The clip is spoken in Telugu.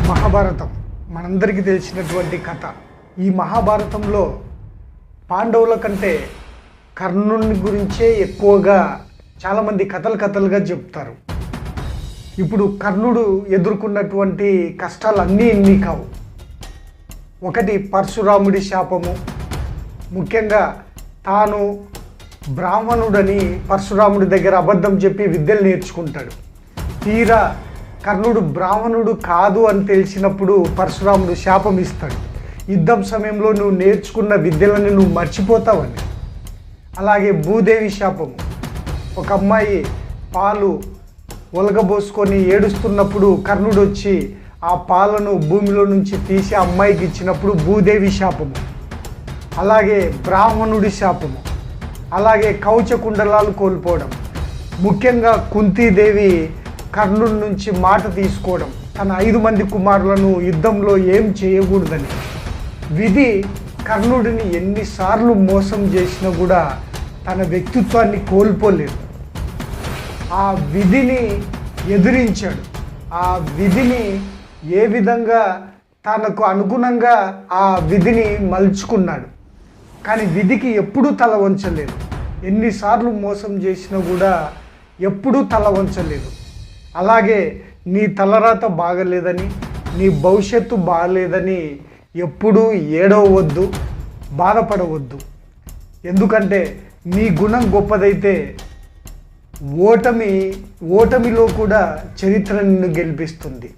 మహాభారతం మనందరికీ తెలిసినటువంటి కథ. ఈ మహాభారతంలో పాండవుల కంటే కర్ణుని గురించే ఎక్కువగా చాలామంది కథలుగా చెప్తారు. ఇప్పుడు కర్ణుడు ఎదుర్కొన్నటువంటి కష్టాలు అన్నీ ఇన్ని కావు. ఒకటి పరశురాముడి శాపము. ముఖ్యంగా తాను బ్రాహ్మణుడని పరశురాముడి దగ్గర అబద్ధం చెప్పి విద్యలు నేర్చుకుంటాడు. తీరా కర్ణుడు బ్రాహ్మణుడు కాదు అని తెలిసినప్పుడు పరశురాముడు శాపం ఇస్తాడు. యుద్ధం సమయంలో నువ్వు నేర్చుకున్న విద్యలని నువ్వు మర్చిపోతావని. అలాగే భూదేవి శాపము. ఒక అమ్మాయి పాలు ఒలగబోసుకొని ఏడుస్తున్నప్పుడు కర్ణుడు వచ్చి ఆ పాలను భూమిలో నుంచి తీసి ఆ అమ్మాయికి ఇచ్చినప్పుడు భూదేవి శాపము. అలాగే బ్రాహ్మణుడి శాపము. అలాగే కవచ కుండలాలు కోల్పోవడం. ముఖ్యంగా కుంతీదేవి కర్ణుడి నుంచి మాట తీసుకోవడం, తన 5 మంది కుమారులను యుద్ధంలో ఏం చేయకూడదని. విధి కర్ణుడిని ఎన్నిసార్లు మోసం చేసినా కూడా తన వ్యక్తిత్వాన్ని కోల్పోలేదు. ఆ విధిని ఎదిరించాడు. ఆ విధిని ఏ విధంగా తనకు అనుగుణంగా ఆ విధిని మలుచుకున్నాడు. కానీ విధికి ఎప్పుడూ తల వంచలేదు. ఎన్నిసార్లు మోసం చేసినా కూడా ఎప్పుడూ తల వంచలేదు. అలాగే నీ తలరాత బాగలేదని, నీ భవిష్యత్తు బాగలేదని ఎప్పుడూ ఏడవద్దు, బాధపడవద్దు. ఎందుకంటే నీ గుణం గొప్పదైతే ఓటమిలో కూడా చరిత్ర నిన్ను గెలిపిస్తుంది.